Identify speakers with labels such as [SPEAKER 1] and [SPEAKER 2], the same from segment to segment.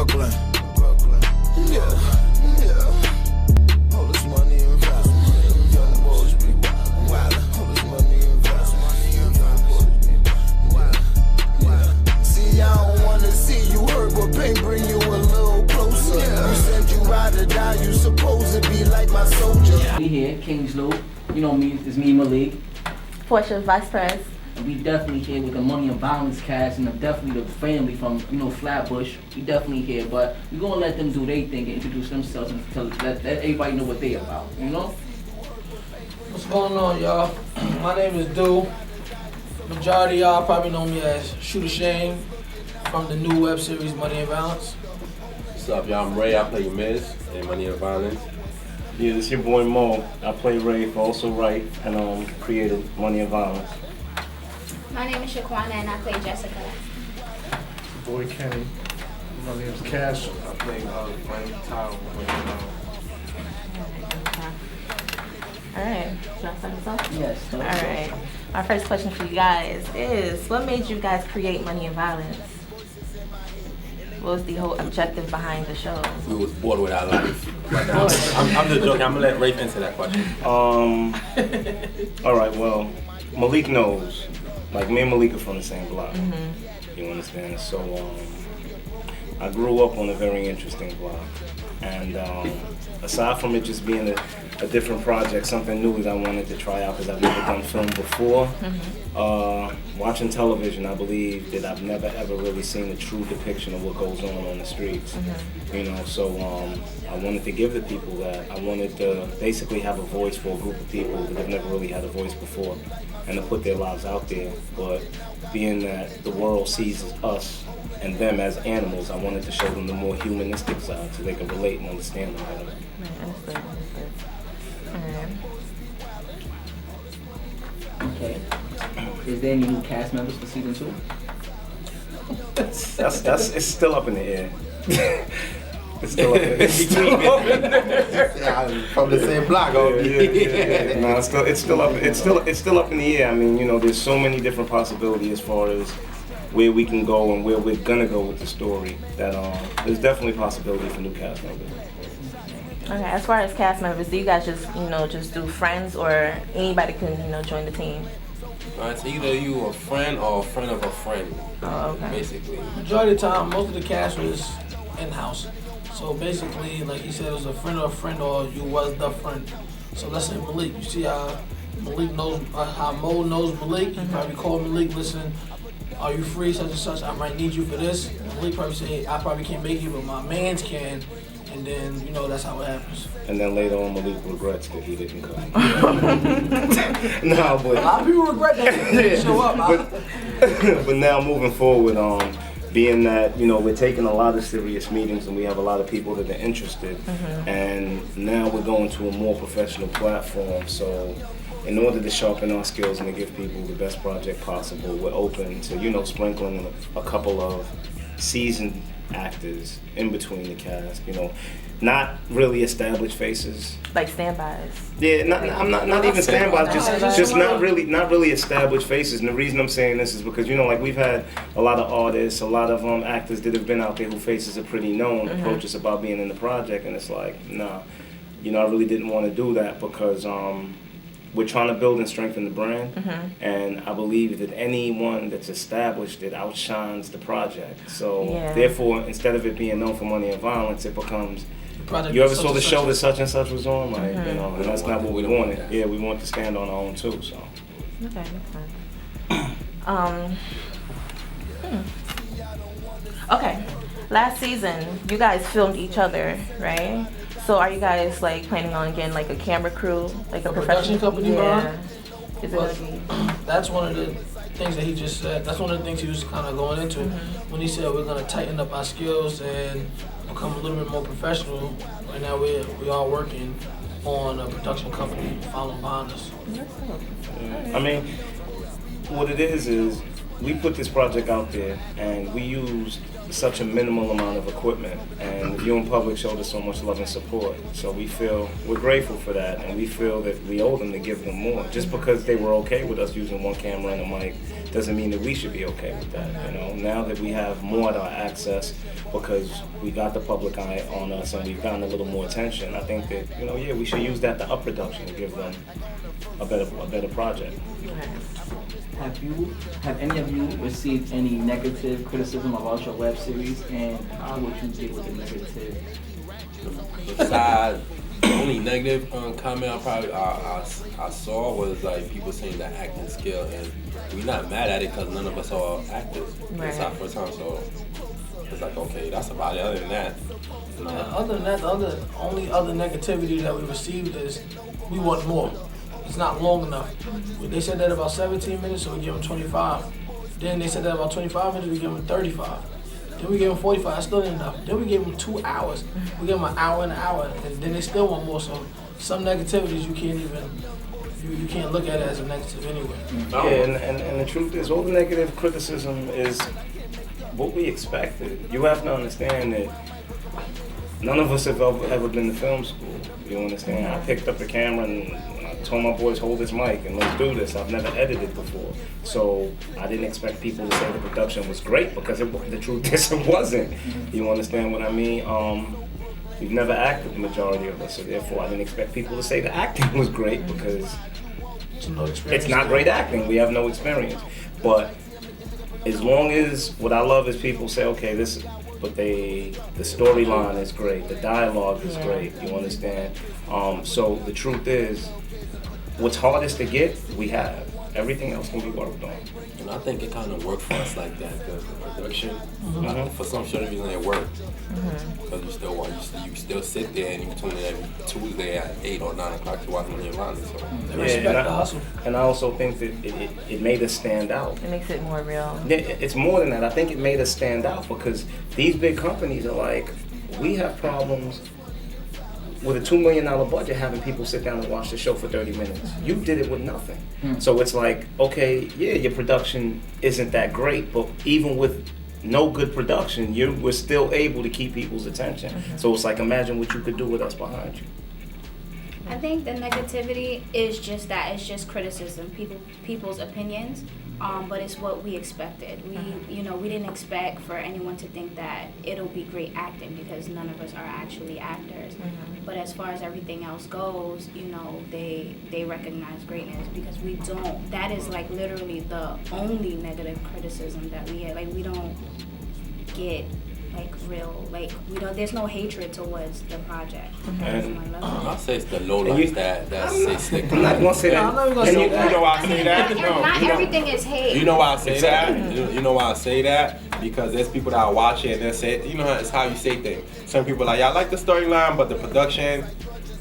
[SPEAKER 1] Brooklyn. Yeah. All this money investment. Young boys be wildin'. All this money investment. Young boys be wildin'. See, I don't wanna see you hurt, but pain bring you a little closer. You said you ride or die, you supposed to be like my soldier.
[SPEAKER 2] We here, Kingsloop. You know me, it's me, Malik.
[SPEAKER 3] Portia, Vice Pres.
[SPEAKER 2] And we definitely here with the Money and Violence cast and definitely the family from, Flatbush. We definitely here, but we gonna let them do their thing and introduce themselves and let everybody know what they about,
[SPEAKER 4] What's going on, y'all? My name is Do. Majority of y'all probably know me as Shoot a Shame from the new web series Money and Violence.
[SPEAKER 5] What's up, y'all? I'm Ray. I play Miz in Money and Violence.
[SPEAKER 6] Yeah, this is your boy Mo. I play Ray, also write and created Money and Violence.
[SPEAKER 7] My name is Shaquana and I play Jessica.
[SPEAKER 8] Boy Kenny. My name is Cash.
[SPEAKER 5] I play Frank Tyler.
[SPEAKER 3] Alright, should I start this off?
[SPEAKER 2] Yes.
[SPEAKER 3] Alright. My first question for you guys is, what made you guys create Money and Violence? What was the whole objective behind the show?
[SPEAKER 5] We was bored with our life. But now, I'm just joking. I'm gonna let Rafe answer that question.
[SPEAKER 6] All right. Well, Malik knows. Like me and Malik are from the same block. You understand? So I grew up on a very interesting block, and aside from it just being a different project, something new that I wanted to try out because I've never done film before. Watching television, I believe that I've never ever really seen a true depiction of what goes on the streets. So I wanted to give the people that. I wanted to basically have a voice for a group of people that have never really had a voice before, and to put their lives out there. But being that the world sees us and them as animals, I wanted to show them the more humanistic side so they can relate and understand them better.
[SPEAKER 3] Understood. Alright.
[SPEAKER 2] Okay. Is there any new cast members for season 2?
[SPEAKER 6] That's it's still up in the air. It's still up in the air.
[SPEAKER 5] From the same block,
[SPEAKER 6] No, it's still up in the air. I mean, there's so many different possibilities as far as where we can go and where we're gonna go with the story. That there's definitely possibility for new cast members.
[SPEAKER 3] Okay, as far as cast members, do you guys just do friends, or anybody can, join the team?
[SPEAKER 5] Alright, so either you a friend or a friend of a friend.
[SPEAKER 3] Oh, okay.
[SPEAKER 5] Basically.
[SPEAKER 4] Majority of the time, most of the cast was in-house. So basically, like he said, it was a friend of a friend or you was the friend. So let's say Malik, you see how Malik knows, how Mo knows Malik. You probably call Malik, listen, are you free, such and such, I might need you for this. Malik probably say, I probably can't make it, but my mans can. And then, that's how it happens.
[SPEAKER 6] And then later on, Malik regrets that he didn't come. No, but
[SPEAKER 4] A lot of people regret that they didn't show up.
[SPEAKER 6] but now moving forward, being that we're taking a lot of serious meetings and we have a lot of people that are interested, and now we're going to a more professional platform. So, in order to sharpen our skills and to give people the best project possible, we're open to sprinkling a couple of seasoned actors in between the cast, not really established faces.
[SPEAKER 3] Like standbys.
[SPEAKER 6] Yeah, not even standbys, just not really established faces. And the reason I'm saying this is because like we've had a lot of artists, a lot of actors that have been out there who faces are pretty known approach us about being in the project, and it's like, nah, I really didn't want to do that because we're trying to build and strengthen the brand, and I believe that anyone that's established, it outshines the project. So therefore, instead of it being known for Money and Violence, it becomes, you ever saw the show that such and such was on? Like, and that's not what we wanted. Yeah, we want to stand on our own too, so.
[SPEAKER 3] Okay, makes sense. Okay, last season, you guys filmed each other, right? So are you guys planning on getting a camera crew, a
[SPEAKER 4] production company?
[SPEAKER 3] Yeah. Is it
[SPEAKER 4] Well,
[SPEAKER 3] gonna be?
[SPEAKER 4] That's one of the things that he just said. That's one of the things he was kind of going into when he said we're gonna tighten up our skills and become a little bit more professional. Right now we are working on a production company following behind us.
[SPEAKER 6] I mean, what it is we put this project out there and we used such a minimal amount of equipment, and you in public showed us so much love and support. So we're grateful for that, and we feel that we owe them to give them more. Just because they were okay with us using one camera and a mic doesn't mean that we should be okay with that. You know, now that we have more to our access because we got the public eye on us and we've gotten a little more attention, I think that, you know, yeah, we should use that to up production and give them a better project.
[SPEAKER 2] Have any of you received any negative criticism about your web series, and how would you deal with the negative?
[SPEAKER 5] Besides, the only negative comment I saw was like people saying that acting skill, and we're not mad at it because none of us are actors. It's our first time, so it's like, okay, that's about it. Other than that,
[SPEAKER 4] Other than that, the only other negativity that we received is we want more. It's not long enough. They said that about 17 minutes, so we give them 25. Then they said that about 25 minutes, we give them 35. Then we give them 45, that's still not enough. Then we give them 2 hours. We give them an hour and an hour, and then they still want more. So some negativities you can't even, you can't look at it as a negative anyway.
[SPEAKER 6] Yeah, and the truth is, all the negative criticism is what we expected. You have to understand that none of us have ever been to film school. You understand? I picked up the camera and I told my boys, hold this mic and let's do this. I've never edited before. So I didn't expect people to say the production was great because the truth is it wasn't. You understand what I mean? We've never acted, the majority of us, so therefore I didn't expect people to say the acting was great because it's not great acting. We have no experience. But as long as, what I love is people say, okay, but the storyline is great, the dialogue is great, you understand? So the truth is, what's hardest to get, we have. Everything else can be worked on.
[SPEAKER 5] and I think it kind of worked for us like that because the production, for some sort of reason, it worked. Because you still sit there and you tune in every Tuesday at 8 or 9 o'clock to watch Money Around. So
[SPEAKER 4] Respect the hustle.
[SPEAKER 6] And I also think that it made us stand out.
[SPEAKER 3] It makes it more real.
[SPEAKER 6] It's more than that. I think it made us stand out because these big companies are like, we have problems with a $2 million budget having people sit down and watch the show for 30 minutes. You did it with nothing. So it's like, okay, yeah, your production isn't that great, but even with no good production, you were still able to keep people's attention. So it's like, imagine what you could do with us behind you.
[SPEAKER 7] I think the negativity is just that. It's just criticism, people's opinions. But it's what we expected. We didn't expect for anyone to think that it'll be great acting because none of us are actually actors. But as far as everything else goes, they recognize greatness because we don't. That is like literally the only negative criticism that we get. Like we don't get like real, like we don't. There's no hatred towards the project.
[SPEAKER 5] I'll say it's the low lights that say stick.
[SPEAKER 6] I'm not gonna say that.
[SPEAKER 4] I'm not gonna say that.
[SPEAKER 5] You know why I say that?
[SPEAKER 7] Not everything is hate.
[SPEAKER 5] You know why I say that? You know why I say that? Because there's people that watch it and they'll say, it's how you say things. Some people are like, yeah, I like the storyline, but the production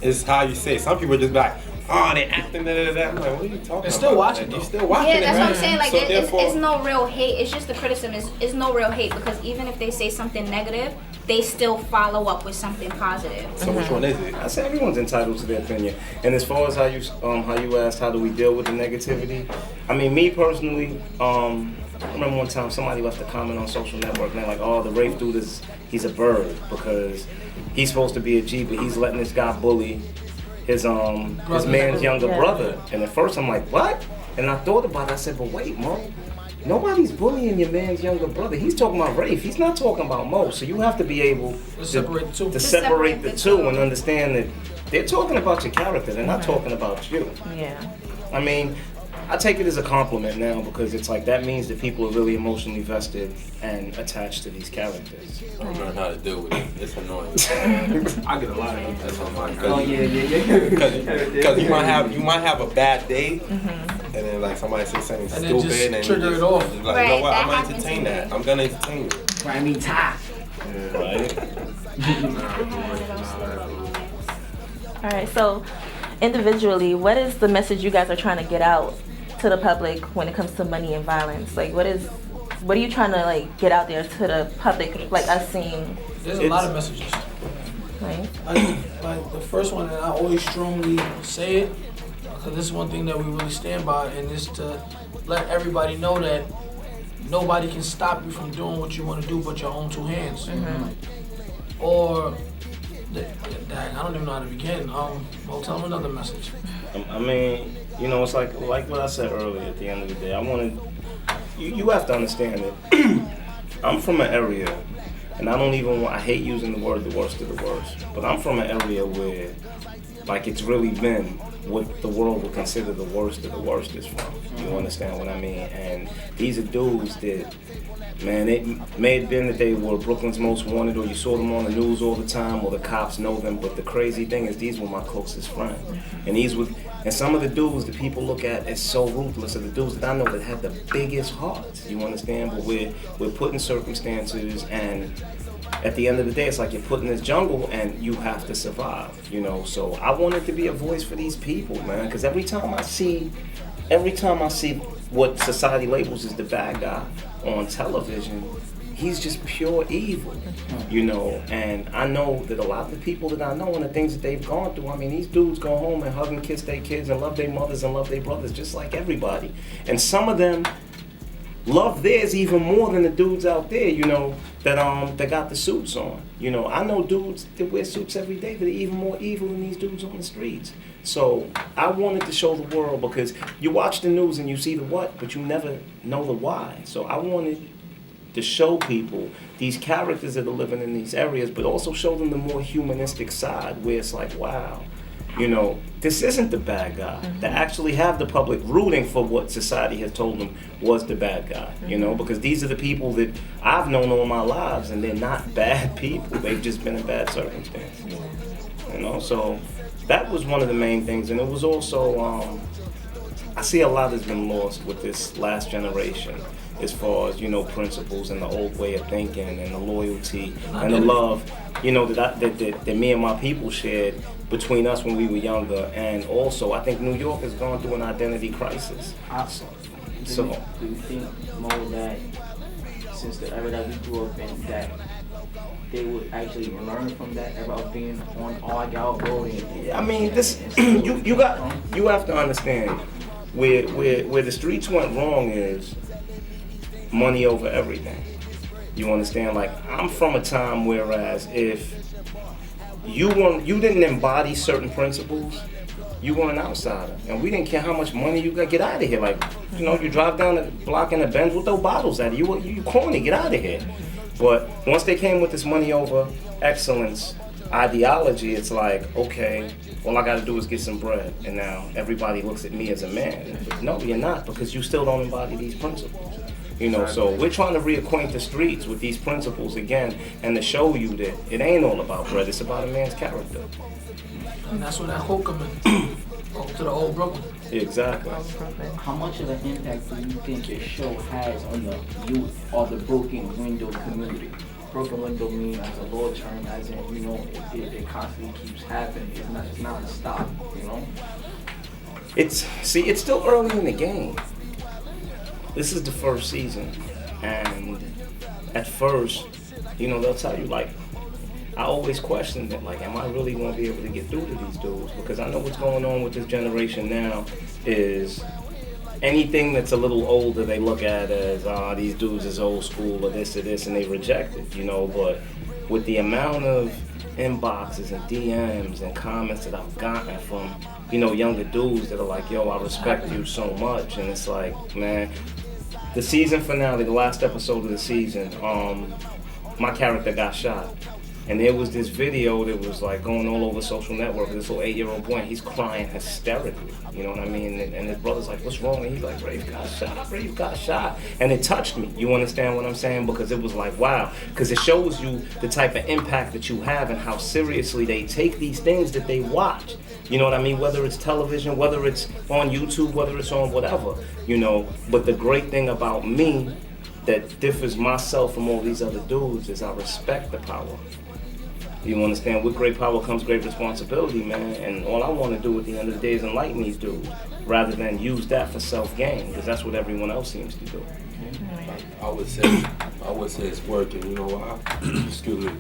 [SPEAKER 5] is how you say it. Some people just be like, oh, they acting, da-da-da-da. I'm like, what are you talking about?
[SPEAKER 4] They're still watching,
[SPEAKER 5] You're still watching
[SPEAKER 7] Yeah, that's what I'm saying. Like,
[SPEAKER 5] So
[SPEAKER 7] it's no real hate. It's just the criticism. It's no real hate because even if they say something negative, they still follow up with something positive.
[SPEAKER 5] So which one is it?
[SPEAKER 6] I say everyone's entitled to their opinion. And as far as how you asked, how do we deal with the negativity? I mean, me personally, I remember one time somebody left a comment on social network and they're like, oh, the Rafe dude he's a bird because he's supposed to be a G, but he's letting this guy bully his man's younger brother. And at first I'm like, what? And I thought about it, I said, but wait, Mo, nobody's bullying your man's younger brother. He's talking about Rafe, he's not talking about Mo. So you have to be able to separate the two and understand that they're talking about your character, they're not talking about you.
[SPEAKER 3] Yeah.
[SPEAKER 6] I mean, I take it as a compliment now because it's like that means that people are really emotionally vested and attached to these characters.
[SPEAKER 5] I don't know how to deal with it. It's annoying.
[SPEAKER 8] I get a lot of them.
[SPEAKER 5] That's on my
[SPEAKER 2] Oh yeah.
[SPEAKER 5] Because you might have a bad day, and then like somebody say something
[SPEAKER 4] And
[SPEAKER 5] stupid,
[SPEAKER 4] just
[SPEAKER 5] and
[SPEAKER 4] trigger it off.
[SPEAKER 5] Just like,
[SPEAKER 7] Right,
[SPEAKER 5] you know what?
[SPEAKER 7] that
[SPEAKER 5] I'm gonna
[SPEAKER 7] happens
[SPEAKER 5] entertain
[SPEAKER 7] to
[SPEAKER 5] that.
[SPEAKER 7] me.
[SPEAKER 5] I'm gonna entertain you.
[SPEAKER 2] I mean, tie.
[SPEAKER 6] Right?
[SPEAKER 3] All right. So, individually, what is the message you guys are trying to get out to the public when it comes to money and violence? Like, what are you trying to like get out there to the public, like us seeing?
[SPEAKER 4] There's a lot of messages.
[SPEAKER 3] Right.
[SPEAKER 4] Like the first one, and I always strongly say it, because this is one thing that we really stand by, and is to let everybody know that nobody can stop you from doing what you want to do but your own two hands.
[SPEAKER 3] Mm-hmm.
[SPEAKER 4] Or, dang, I don't even know how to begin. Well, tell them another message.
[SPEAKER 6] I mean, you know, it's like what I said earlier. At the end of the day, I wanted you have to understand that I'm from an area, and I hate using the word the worst of the worst, but I'm from an area where, like, it's really been what the world would consider the worst of the worst is from. You understand what I mean? And these are dudes that, man, it may have been that they were Brooklyn's most wanted, or you saw them on the news all the time, or the cops know them, but the crazy thing is these were my closest friends. And some of the dudes that people look at as so ruthless are the dudes that I know that have the biggest hearts, you understand? But we're put in circumstances, and at the end of the day, it's like you're put in this jungle and you have to survive, you know? So I wanted to be a voice for these people, man, because every time I see what society labels as the bad guy on television, he's just pure evil, you know? And I know that a lot of the people that I know and the things that they've gone through, I mean, these dudes go home and hug and kiss their kids and love their mothers and love their brothers just like everybody. And some of them love theirs even more than the dudes out there, you know, that got the suits on. You know, I know dudes that wear suits every day that are even more evil than these dudes on the streets. So I wanted to show the world, because you watch the news and you see the what, but you never know the why. So I wanted to show people these characters that are living in these areas, but also show them the more humanistic side, where it's like, wow, you know, this isn't the bad guy. They actually have the public rooting for what society has told them was the bad guy, you know, because these are the people that I've known all my lives, and they're not bad people. They've just been in bad circumstances, you know. So that was one of the main things. And it was also, I see a lot has been lost with this last generation, as far as, you know, principles and the old way of thinking and the loyalty and the love, you know, that me and my people shared between us when we were younger. And also, I think New York has gone through an identity crisis.
[SPEAKER 2] Do you think more that since the era that we grew up in, that they would actually learn from that era of being on our road?
[SPEAKER 6] I mean, this you have to understand where the streets went wrong is money over everything. You understand? Like, I'm from a time whereas if you didn't embody certain principles, you were an outsider, and we didn't care how much money you got. Get out of here! Like, you know, you drive down the block in a Benz, we'll throw bottles at you. You corny, get out of here. But once they came with this money over excellence ideology, it's like, okay, all I gotta do is get some bread, and now everybody looks at me as a man. No, you're not, because you still don't embody these principles. You know, so we're trying to reacquaint the streets with these principles again, and to show you that it ain't all about bread, it's about a man's character.
[SPEAKER 4] And that's where that hope comes in, to the old Brooklyn.
[SPEAKER 6] Exactly.
[SPEAKER 2] How much of an impact do you think your show has on the youth or the broken window community? Broken window means as a law term, as in, you know, it constantly keeps happening. It's not a stop, you know?
[SPEAKER 6] It's still early in the game. This is the first season, and at first, you know, they'll tell you, like, I always questioned it, like, am I really going to be able to get through to these dudes? Because I know what's going on with this generation now is anything that's a little older, they look at as, these dudes is old school or this, and they reject it, you know. But with the amount of inboxes and DMs and comments that I've gotten from, you know, younger dudes that are like, yo, I respect you so much. And it's like, man, the season finale, the last episode of the season, my character got shot. And there was this video that was like going all over social network. This little 8-year-old boy, he's crying hysterically. You know what I mean? And his brother's like, what's wrong? And he's like, Brave got shot. And it touched me. You understand what I'm saying? Because it was like, wow. Because it shows you the type of impact that you have and how seriously they take these things that they watch. You know what I mean? Whether it's television, whether it's on YouTube, whether it's on whatever, you know. But the great thing about me that differs myself from all these other dudes is I respect the power. You understand? With great power comes great responsibility, man. And all I want to do at the end of the day is enlighten these dudes, rather than use that for self-gain, because that's what everyone else seems to do.
[SPEAKER 5] I would say it's working. You know why? Excuse me.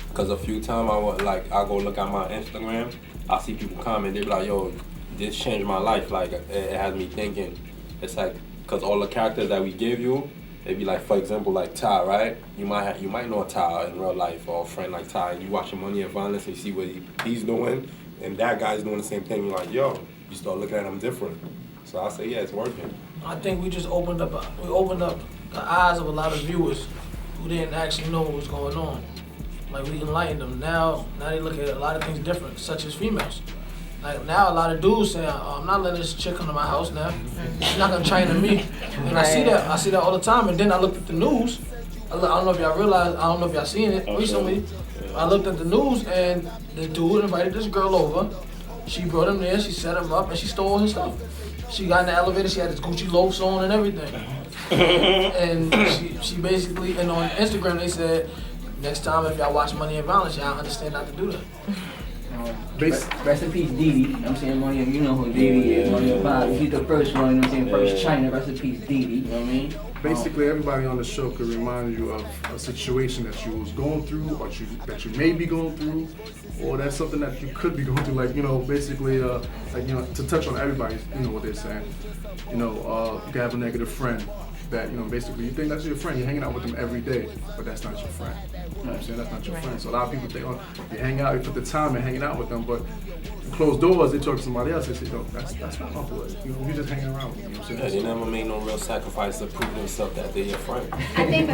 [SPEAKER 5] Because a few times I go look at my Instagram, I see people comment. They be like, "Yo, this changed my life." Like, it has me thinking. It's like, because all the characters that we give you, Maybe like for example like Ty, right? You might know Ty in real life or a friend like Ty, and you watching Money and Violence and you see what he's doing, and that guy's doing the same thing. You're like, yo, you start looking at him different. So I say, yeah, it's working.
[SPEAKER 4] I think we just opened up the eyes of a lot of viewers who didn't actually know what was going on. Like we enlightened them. Now they look at a lot of things different, such as females. Like now a lot of dudes say, I'm not letting this chick come to my house now. She's not gonna train to me. And I see that all the time. And then I looked at the news. I don't know if y'all realize, I don't know if y'all seen it recently. I looked at the news and the dude invited this girl over. She brought him there, she set him up, and she stole his stuff. She got in the elevator, she had his Gucci loafs on and everything. And she basically, and on Instagram they said, next time if y'all watch Money and Violence, y'all understand not to do that.
[SPEAKER 2] Rest in peace, Dee Dee. You know what I'm saying? Money, you know who Dee Dee is. Money and Violence. He's the first one, you know what I'm saying? First China. Rest in peace, Dee Dee. You know what I mean?
[SPEAKER 8] Basically, everybody on the show could remind you of a situation that you was going through, or that you may be going through, or that's something that you could be going through. Like, you know, basically, like, you know, to touch on everybody, you know what they're saying. You know, you can have a negative friend that, you know, basically you think that's your friend, you're hanging out with them every day, but that's not your friend. You know what I'm saying? That's not your friend. So a lot of people think, oh, you hang out, you put the time in hanging out with them, but closed doors, they talk to somebody else, they say, no, that's not my boy. You know, you're just hanging around with them. You know what I'm saying?
[SPEAKER 5] Yeah, they never made no real sacrifice to prove themselves that they're your friend.
[SPEAKER 7] I think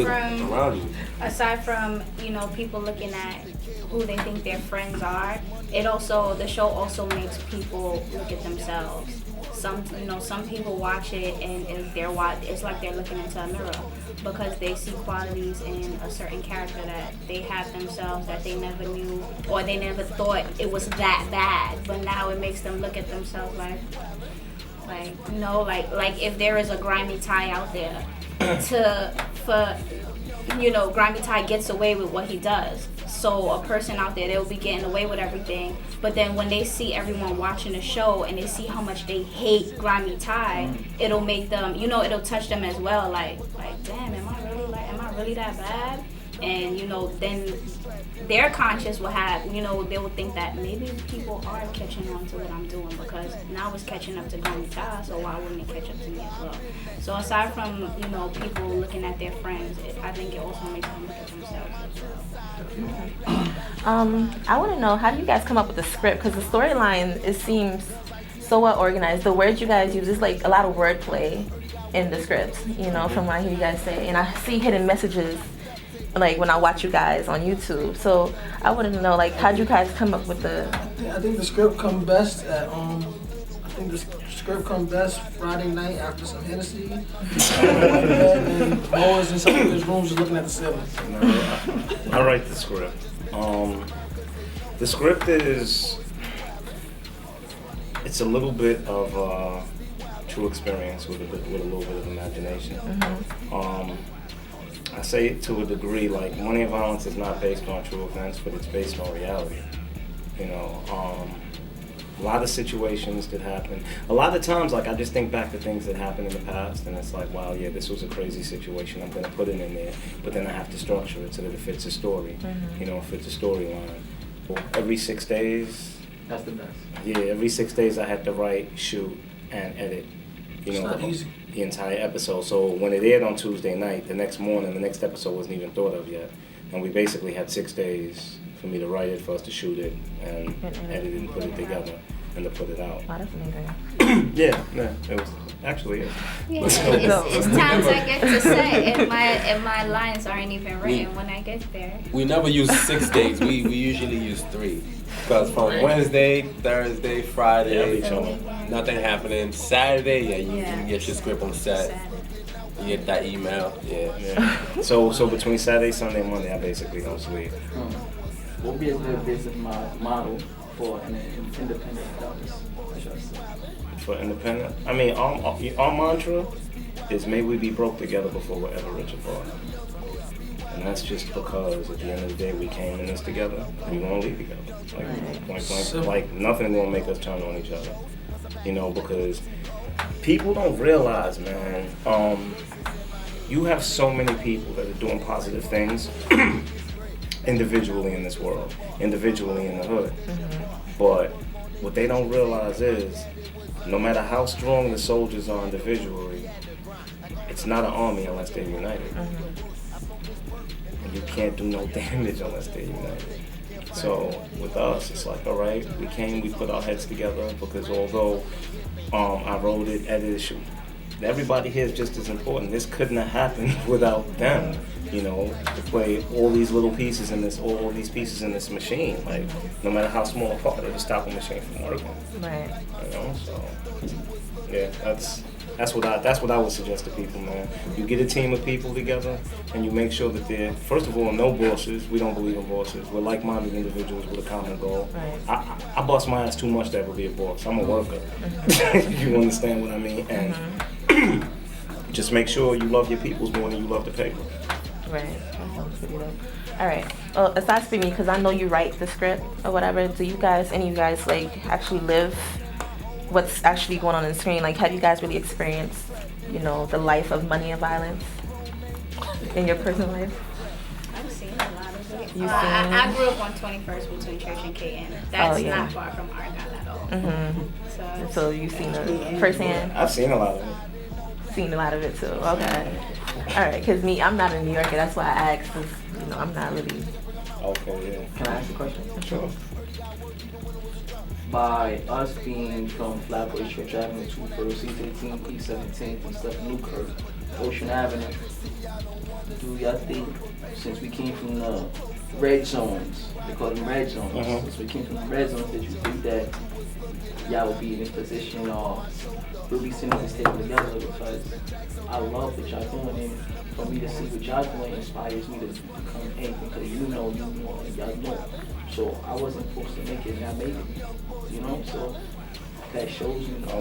[SPEAKER 5] around you.
[SPEAKER 7] aside from, you know, people looking at who they think their friends are, the show also makes people look at themselves. Some people watch it and it's like they're looking into a mirror because they see qualities in a certain character that they have themselves that they never knew or they never thought it was that bad. But now it makes them look at themselves like if there is a grimy Ty out there, grimy Ty gets away with what he does. So a person out there, they'll be getting away with everything. But then when they see everyone watching the show and they see how much they hate grimy Ty, it'll make them, it'll touch them as well. Like, damn, am I really that bad? And, then their conscience will have, they will think that maybe people are catching on to what I'm doing because now it's catching up to grimy Ty, so why wouldn't it catch up to me as well? So aside from, people looking at their friends, I think it also makes them look at themselves as well.
[SPEAKER 3] I want to know, how do you guys come up with the script? Because the storyline, it seems so well organized. The words you guys use, is like a lot of wordplay in the script, from what I hear you guys say. And I see hidden messages, like when I watch you guys on YouTube. So I wanted to know, like, how'd you guys come up with the...
[SPEAKER 4] I think the script comes best at, Friday night after some Hennessy. And Mo is in some of his rooms just looking at the ceiling.
[SPEAKER 6] I write the script. The script it's a little bit of true experience with a little bit of imagination. I say it to a degree, like Money and Violence is not based on true events, but it's based on reality. A lot of situations that happen. A lot of times, like, I just think back to things that happened in the past, and it's like, wow, yeah, this was a crazy situation. I'm going to put it in there, but then I have to structure it so that it fits a story. It fits a storyline. Every 6 days.
[SPEAKER 2] That's the best.
[SPEAKER 6] Yeah, every 6 days I had to write, shoot, and edit.
[SPEAKER 4] It's not easy.
[SPEAKER 6] The entire episode. So when it aired on Tuesday night, the next morning, the next episode wasn't even thought of yet, and we basically had 6 days for me to write it, for us to shoot it, and edit it and put it together, and to put it out.
[SPEAKER 3] Wow, that's amazing.
[SPEAKER 6] Yeah, it was actually it.
[SPEAKER 7] Yeah, it's times I get to say, and my lines aren't even written when I get there.
[SPEAKER 5] We never use 6 days. We usually use 3. Because from Wednesday, Thursday, Friday, nothing happening. Saturday, you get your script on set. You get that email,
[SPEAKER 6] yeah. So between Saturday, Sunday, Monday, I basically don't sleep.
[SPEAKER 2] What would be a good business model for an independent artist?
[SPEAKER 6] For independent? I mean, our mantra is may we be broke together before we're ever rich apart. And that's just because at the end of the day, we came in this together and we won't leave together. Like, point blank, like nothing will make us turn on each other. Because people don't realize, man, you have so many people that are doing positive things individually in this world, individually in the hood. But what they don't realize is, no matter how strong the soldiers are individually, it's not an army unless they're united. And you can't do no damage unless they're united. So with us, it's like, all right, we put our heads together, because although I wrote it, edited, shoot, everybody here is just as important. This couldn't have happened without them, you know, to play all these little pieces in this, all these pieces in this machine. Like, no matter how small a part, it'll stop a machine from working.
[SPEAKER 3] Right.
[SPEAKER 6] You know, so yeah, that's what I would suggest to people, man. You get a team of people together, and you make sure that they're, first of all, no bosses. We don't believe in bosses. We're like-minded individuals with a common goal.
[SPEAKER 3] Right.
[SPEAKER 6] I bust my ass too much to ever be a boss. I'm a worker. You understand what I mean? And just make sure you love your peoples more than you love the paper.
[SPEAKER 3] Right. That sounds pretty dope. All right. Well, aside from me, because I know you write the script or whatever, do you guys, any of you guys, like, actually live what's actually going on the screen? Like, have you guys really experienced, you know, the life of money and violence in your personal life?
[SPEAKER 7] I've seen a lot of it.
[SPEAKER 3] You
[SPEAKER 7] I grew up on 21st between Church and KN. That's
[SPEAKER 3] yeah.
[SPEAKER 7] not far from Argyle at all.
[SPEAKER 3] So you've seen it firsthand?
[SPEAKER 6] I've seen a lot of it.
[SPEAKER 3] Seen a lot of it too. Okay. All right. Because me, I'm not a New Yorker. That's why I asked. 'Cause, you know, I'm not really.
[SPEAKER 6] Okay, yeah.
[SPEAKER 2] Can I ask a question?
[SPEAKER 6] Sure.
[SPEAKER 2] By us being from Flatbush Church Avenue, 2 East 18th, East 17th, and stuff, Newkirk, Ocean Avenue, do y'all think, since we came from the red zones, they call them red zones, since we came from the red zones, did you think that y'all would be in this position or we'll be sitting at this table together? Because I love what y'all doing, and for me to see what y'all doing inspires me to become anything, because you know, and y'all know. So I wasn't supposed to make it, and I made it. You know, so that shows you.
[SPEAKER 5] I
[SPEAKER 4] I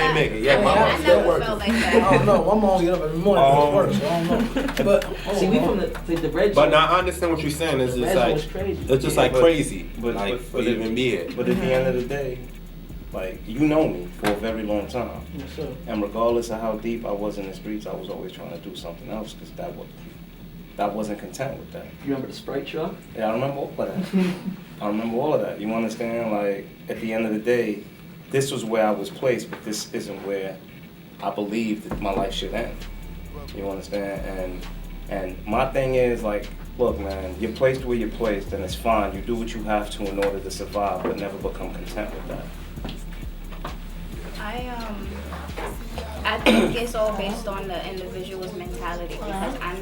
[SPEAKER 5] ain't making it. Yeah, my
[SPEAKER 7] I
[SPEAKER 5] mom's
[SPEAKER 7] never
[SPEAKER 5] still working.
[SPEAKER 7] felt like
[SPEAKER 4] I
[SPEAKER 7] that.
[SPEAKER 4] don't know. My mom get up every morning to work, so I don't know. But
[SPEAKER 2] See, we from the red zone.
[SPEAKER 5] But now I understand what you're saying. It's
[SPEAKER 2] The
[SPEAKER 5] just
[SPEAKER 2] red
[SPEAKER 5] like
[SPEAKER 2] zone's crazy.
[SPEAKER 5] it's just
[SPEAKER 6] Yeah,
[SPEAKER 5] like
[SPEAKER 6] but-
[SPEAKER 5] crazy.
[SPEAKER 6] but-
[SPEAKER 5] Like
[SPEAKER 6] but-
[SPEAKER 5] for
[SPEAKER 6] but
[SPEAKER 5] even be it.
[SPEAKER 6] But at the end of the day, like, you know me for a very long time.
[SPEAKER 2] Yes, sir.
[SPEAKER 6] And regardless of how deep I was in the streets, I was always trying to do something else, because that wasn't content with that.
[SPEAKER 2] You remember the Sprite truck?
[SPEAKER 6] Yeah, I remember all of that. I remember all of that. You understand? Like, at the end of the day, this was where I was placed, but this isn't where I believed that my life should end. You understand? And my thing is, like, look, man, you're placed where you're placed, and it's fine. You do what you have to in order to survive, but never become content with that.
[SPEAKER 7] I think it's all based on the individual's mentality, because I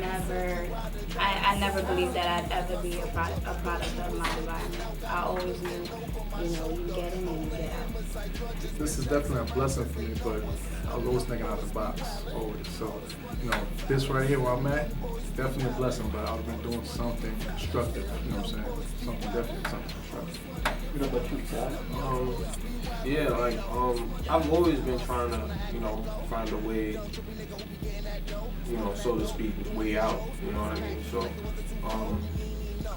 [SPEAKER 7] never believed that I'd ever be a product of my environment. I always knew, you know, you get in and you get out.
[SPEAKER 8] This is definitely a blessing for me, but I was always thinking out the box, always. So, you know, this right here where I'm at, definitely a blessing, but I would have been doing something constructive, you know what I'm saying? Something constructive.
[SPEAKER 2] You know about you, Ty?
[SPEAKER 9] Yeah, like, I've always been trying to, you know, find a way, you know, so to speak, way out, you know what I mean? So,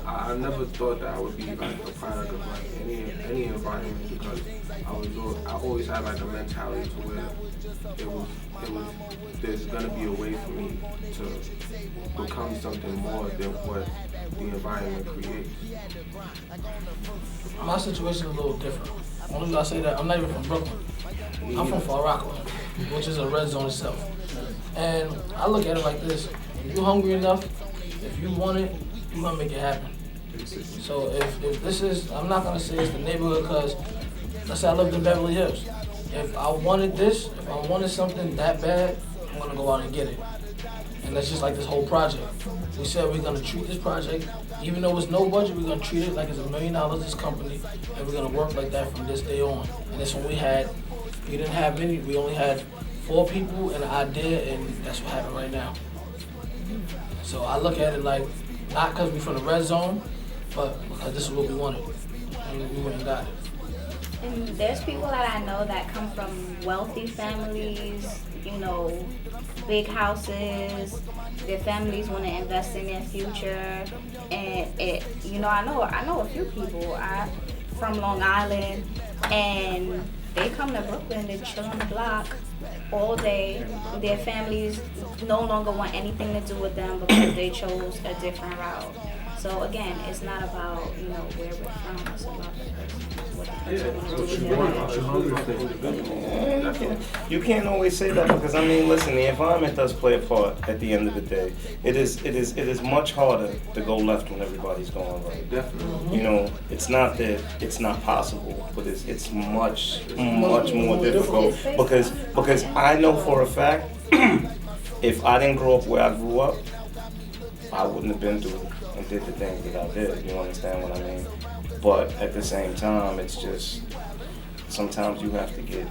[SPEAKER 9] I never thought that I would be like a product of like any environment, because I always had like a mentality to where it was there's gonna be a way for me to become something more than what the environment creates.
[SPEAKER 4] my situation is a little different. Only reason I say that, I'm not even from Brooklyn. I'm from Far Rockaway, which is a red zone itself. And I look at it like this: if you're hungry enough, if you want it, you're gonna make it happen. So if this is, I'm not gonna say it's the neighborhood, because let's say I lived in Beverly Hills. If I wanted this, if I wanted something that bad, I'm gonna go out and get it. And that's just like this whole project. We said we're gonna treat this project, even though it's no budget, we're gonna treat it like it's $1 million, this company, and we're gonna work like that from this day on. And that's when we didn't have many, we only had 4 people and an idea, and that's what happened right now. So I look at it like, not because we're from the red zone, but because this is what we wanted, and we went and got it.
[SPEAKER 7] And there's people that I know that come from wealthy families, you know, big houses. Their families want to invest in their future, and you know, I know a few people from Long Island, and they come to Brooklyn, they chill on the block, all day. Their families no longer want anything to do with them because they chose a different route. So again, it's not about, you know, where we're from, it's about the person, what the person wants to do with their life.
[SPEAKER 6] You can't always say that because I mean, listen, the environment does play a part at the end of the day. It is much harder to go left when everybody's going right.
[SPEAKER 9] Definitely.
[SPEAKER 6] You know, it's not that it's not possible, but it's much more difficult because I know for a fact if I didn't grow up where I grew up, I wouldn't have been through and did the things that I did. You understand what I mean? But at the same time, it's just sometimes you have to get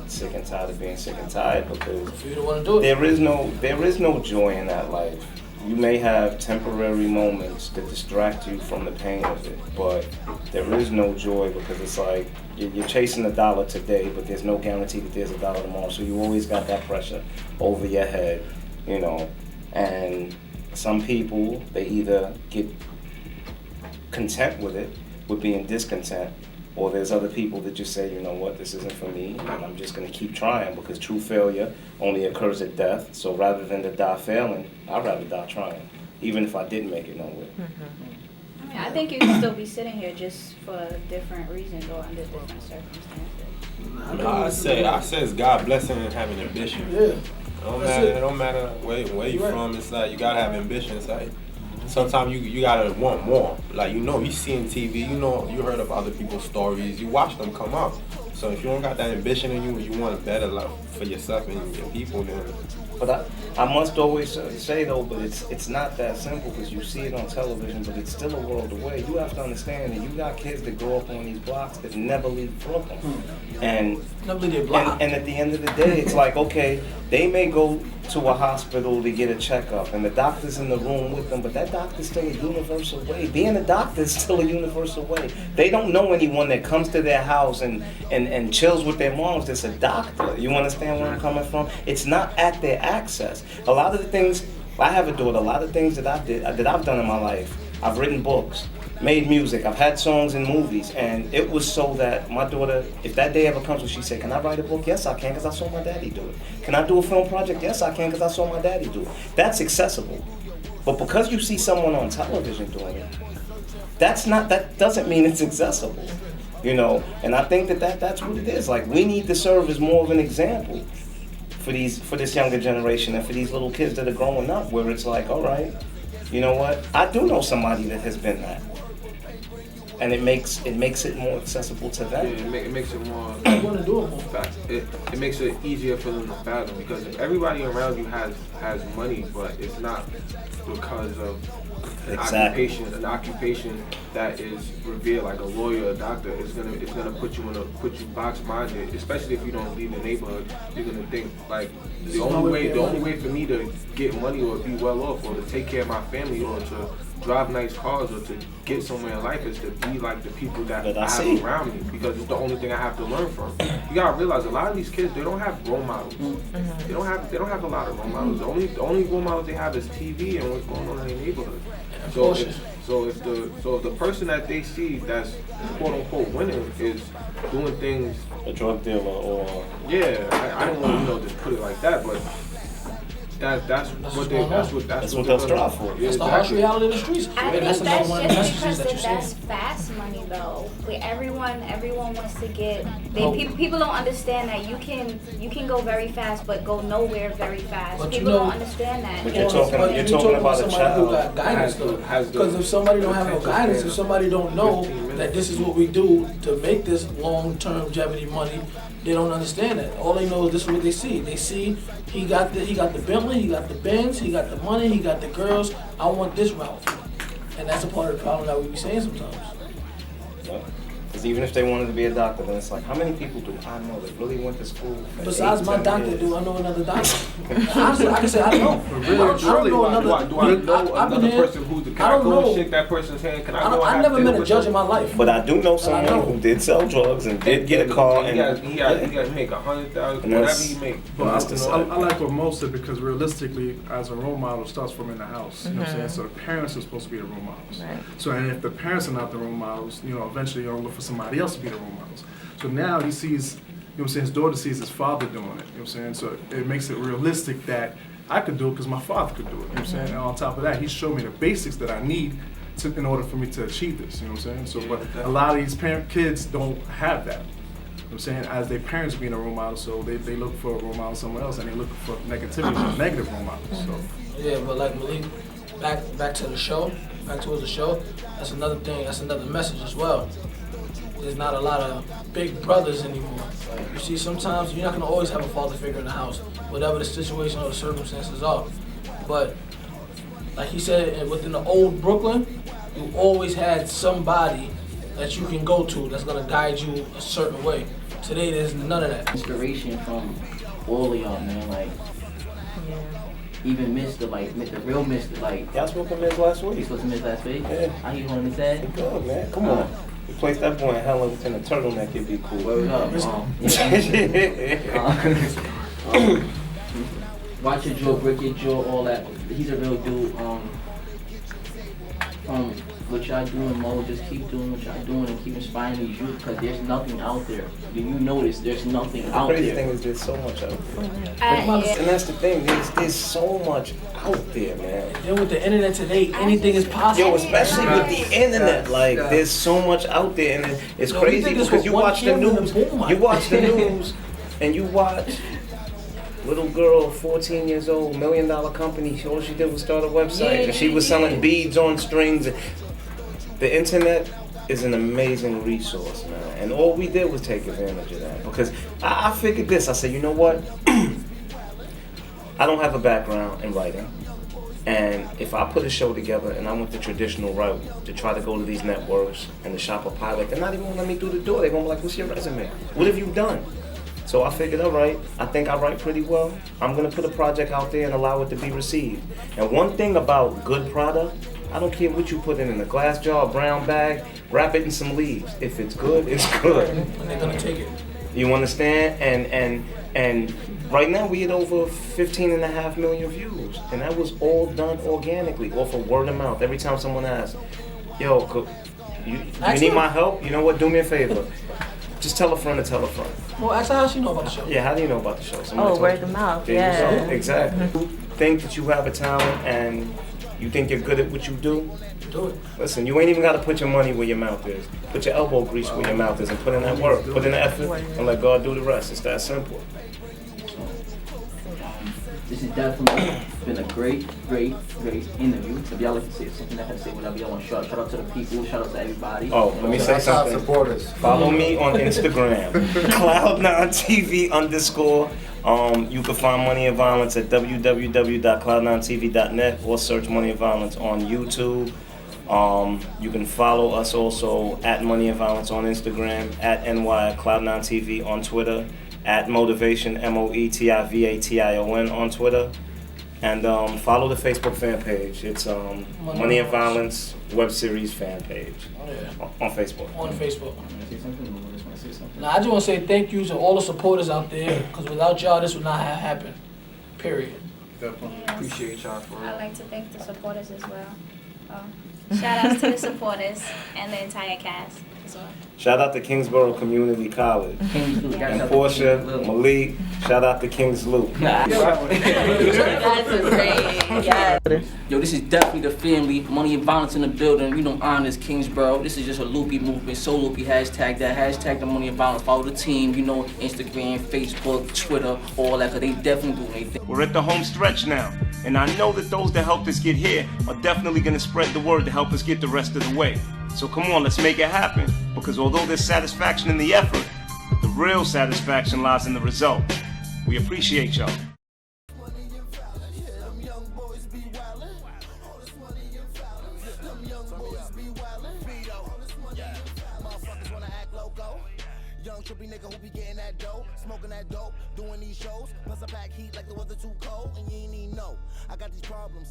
[SPEAKER 6] sick and tired of being sick and tired because
[SPEAKER 4] You don't want to do it.
[SPEAKER 6] there is no joy in that life. You may have temporary moments that distract you from the pain of it, but there is no joy because it's like you're chasing a dollar today, but there's no guarantee that there's a dollar tomorrow. So you always got that pressure over your head, you know. And some people, they either get content with it, with being discontent, or there's other people that just say, you know what, this isn't for me, and I'm just going to keep trying because true failure only occurs at death. So rather than to die failing, I'd rather die trying, even if I didn't make it nowhere.
[SPEAKER 7] I mean, I think you can still be sitting here just for different reasons or under different circumstances.
[SPEAKER 5] I say it's God blessing and having ambition.
[SPEAKER 4] Yeah.
[SPEAKER 5] It don't matter where you from. It's like you gotta have ambition. It's like sometimes you gotta want more. Like you seeing TV, you heard of other people's stories, you watch them come up. So if you don't got that ambition in you want a better life for yourself and your people, then.
[SPEAKER 6] But I must always say though, but it's not that simple because you see it on television, but it's still a world away. You have to understand that you got kids that grow up on these blocks that never leave Brooklyn, and at the end of the day, it's like okay, they may go to a hospital to get a checkup, and the doctor's in the room with them, but that doctor's still a universal way. Being a doctor is still a universal way. They don't know anyone that comes to their house and chills with their moms that's a doctor. You understand where I'm coming from? It's not at their access. A lot of the things, I have a daughter, a lot of things that I've done in my life, I've written books, made music, I've had songs and movies, and it was so that my daughter, if that day ever comes when she said, can I write a book? Yes, I can, because I saw my daddy do it. Can I do a film project? Yes, I can, because I saw my daddy do it. That's accessible. But because you see someone on television doing it, that doesn't mean it's accessible. You know, and I think that's what it is. Like, we need to serve as more of an example for this younger generation and for these little kids that are growing up, where it's like, all right, you know what? I do know somebody that has been that, and it makes it more accessible to them.
[SPEAKER 9] Yeah, it makes it more.
[SPEAKER 4] You want to do it more.
[SPEAKER 9] It makes it easier for them to fathom because if everybody around you has money, but it's not because of an occupation that is revered, like a lawyer, a doctor, it's gonna put you box minded, especially if you don't leave the neighborhood. You're gonna think like the only way for me to get money or be well off or to take care of my family or to drive nice cars or to get somewhere in life is to be like the people that I have around me because it's the only thing I have to learn from. You gotta realize a lot of these kids, they don't have role models. They don't have a lot of role models. The only role models they have is TV and what's going on in their neighborhood. So if the person that they see that's quote unquote winning is doing things,
[SPEAKER 6] a drug dealer or
[SPEAKER 9] I don't want to just put it like that, but that's what they'll strive for.
[SPEAKER 4] That's the harsh reality of the streets.
[SPEAKER 7] I think that's just because that's fast money though. Everyone wants to get. People don't understand that you can go very fast, but go nowhere very fast.
[SPEAKER 4] But
[SPEAKER 7] people don't understand that.
[SPEAKER 6] But you're talking about
[SPEAKER 4] somebody who got guidance though. Because if somebody don't have no guidance, if somebody don't know that this is what we do to make this long-term longevity money, they don't understand that. All they know is this is what they see. They see he got the Bentley, he got the Benz, he got the money, he got the girls. I want this route, and that's a part of the problem that we be saying sometimes.
[SPEAKER 6] Because even if they wanted to be a doctor, then it's like, how many people do I know that really went to school?
[SPEAKER 4] Besides my doctor, do I know another doctor? Honestly, I can say I don't know. I don't know another.
[SPEAKER 9] Do I know another person who can I go and shake that person's hand? Can I go?
[SPEAKER 4] I never met a judge in my life.
[SPEAKER 6] But I do know someone who did sell drugs and did get a car.
[SPEAKER 9] He got to make $100,000, whatever he make.
[SPEAKER 8] But I like what Mo said because realistically, as a role model, starts from in the house. You know what I'm saying? So the parents are supposed to be the role models.
[SPEAKER 3] Right.
[SPEAKER 8] So and if the parents are not the role models, eventually you're gonna look for somebody else to be the role models. So now he sees, what I'm saying, his daughter sees his father doing it, you know what I'm saying? So it makes it realistic that I could do it because my father could do it, you know what I'm saying? And on top of that, he showed me the basics that I need in order for me to achieve this, you know what I'm saying? So, but a lot of these kids don't have that. You know what I'm saying, as their parents being a role model, so they look for a role model somewhere else, and they look for negativity, negative role models. So
[SPEAKER 4] Yeah, but like Malik, back to the show, back towards the show. That's another thing. That's another message as well. There's not a lot of big brothers anymore. You see, sometimes you're not gonna always have a father figure in the house, whatever the situation or the circumstances are. But like he said, within the old Brooklyn, you always had somebody that you can go to that's gonna guide you a certain way. Today, there's none of that.
[SPEAKER 2] Inspiration from all of y'all, man. Like, even Mr. Like, the real Mr. Like,
[SPEAKER 6] Y'all spoke to Miz last
[SPEAKER 2] you
[SPEAKER 6] week.
[SPEAKER 2] supposed to miss last week?
[SPEAKER 6] Yeah.
[SPEAKER 2] How you holding his head?
[SPEAKER 6] Good, man. Come on. Replace that boy in hell in a turtleneck, it'd be cool.
[SPEAKER 2] Word up. Watch your jaw, break your jaw, all that. He's a real dude. What y'all doing, Mo, just keep doing what y'all doing and keep inspiring these youth, because there's nothing out there. Do you notice there's nothing out
[SPEAKER 6] The crazy
[SPEAKER 2] there?
[SPEAKER 6] thing is there's so much out there.
[SPEAKER 7] Yeah.
[SPEAKER 6] And that's the thing, there's so much out there, man.
[SPEAKER 4] Then with the internet today, anything is possible.
[SPEAKER 6] Yo, especially with the internet, like there's so much out there, and it's
[SPEAKER 4] Yo, we
[SPEAKER 6] crazy
[SPEAKER 4] did this
[SPEAKER 6] because
[SPEAKER 4] with
[SPEAKER 6] you
[SPEAKER 4] one
[SPEAKER 6] watch the
[SPEAKER 4] camera and
[SPEAKER 6] news,
[SPEAKER 4] boom,
[SPEAKER 6] you watch the news, and you watch little girl, 14 years old, $1 million company. All she did was start a website, and she was selling beads on strings. The internet is an amazing resource, man, and all we did was take advantage of that because I figured this. I said, you know what? I don't have a background in writing. And if I put a show together and I went the traditional route to try to go to these networks and to shop a pilot, they're not even gonna let me through the door. They're gonna be like, what's your resume? What have you done? So I figured, all right, I think I write pretty well. I'm gonna put a project out there and allow it to be received. And one thing about good product, I don't care what you put in a glass jar, a brown bag, wrap it in some leaves. If it's good, it's good.
[SPEAKER 4] And they're gonna take it.
[SPEAKER 6] You understand? And right now we had over 15.5 million views, and that was all done organically, off of word of mouth. Every time someone asks, yo, you need my help? You know what? Do me a favor. Just tell a friend to tell a friend.
[SPEAKER 4] Well, ask her how she know about the show.
[SPEAKER 6] Yeah, how do you know about the show? Somebody
[SPEAKER 3] Oh,
[SPEAKER 6] told
[SPEAKER 3] word
[SPEAKER 6] you?
[SPEAKER 3] of mouth,
[SPEAKER 6] There you
[SPEAKER 3] yeah.
[SPEAKER 6] go. Exactly. You think that you have a talent and you think you're good at what you do?
[SPEAKER 4] Do it.
[SPEAKER 6] Listen, you ain't even got to put your money where your mouth is. Put your elbow grease where your mouth is and put in that work. Put in the effort and let God do the rest. It's that simple.
[SPEAKER 2] This has definitely been a great interview. If y'all like to say something, I can say whatever y'all want. Shout out to the people, shout out to everybody.
[SPEAKER 6] Oh, let me say something.
[SPEAKER 5] Supporters.
[SPEAKER 6] Follow me on Instagram, Cloud9TV_. You can find Money and Violence at www.cloud9tv.net or search Money and Violence on YouTube. You can follow us also at Money and Violence on Instagram, at NY Cloud9TV on Twitter, at Motivation MOETIVATION on Twitter, and follow the Facebook fan page. It's Money and Violence web series fan page on Facebook.
[SPEAKER 4] On Facebook.
[SPEAKER 2] Say something, or just want to say something?
[SPEAKER 4] Now, I just want to say thank you to all the supporters out there, because without y'all, this would not have happened. Period.
[SPEAKER 8] definitely.
[SPEAKER 9] Appreciate y'all for
[SPEAKER 7] I'd
[SPEAKER 9] real.
[SPEAKER 7] like to thank the supporters as well. Shout outs to the supporters and the entire cast as well.
[SPEAKER 6] Shout out to Kingsborough Community College.
[SPEAKER 2] Kingsloop, shout
[SPEAKER 6] And
[SPEAKER 2] out to
[SPEAKER 6] Portia,
[SPEAKER 2] Kingsloop.
[SPEAKER 6] Malik, shout out to Kingsloop.
[SPEAKER 3] That's great. Yeah.
[SPEAKER 2] Yo, this is definitely the family. Money and Violence in the building. We don't honor this Kingsborough. This is just a loopy movement. So loopy. Hashtag that. Hashtag the Money and Violence. Follow the team. You know, Instagram, Facebook, Twitter, all that. Cause they definitely do anything.
[SPEAKER 6] We're at the home stretch now, and I know that those that helped us get here are definitely going to spread the word to help us get the rest of the way. So come on, let's make it happen, because although there's satisfaction in the effort, the real satisfaction lies in the result. We appreciate y'all.
[SPEAKER 1] Young trippy nigga who be getting that dope, smoking that dope, doing these shows. Plus I pack heat like the weather too cold, and you ain't even know I got these problems.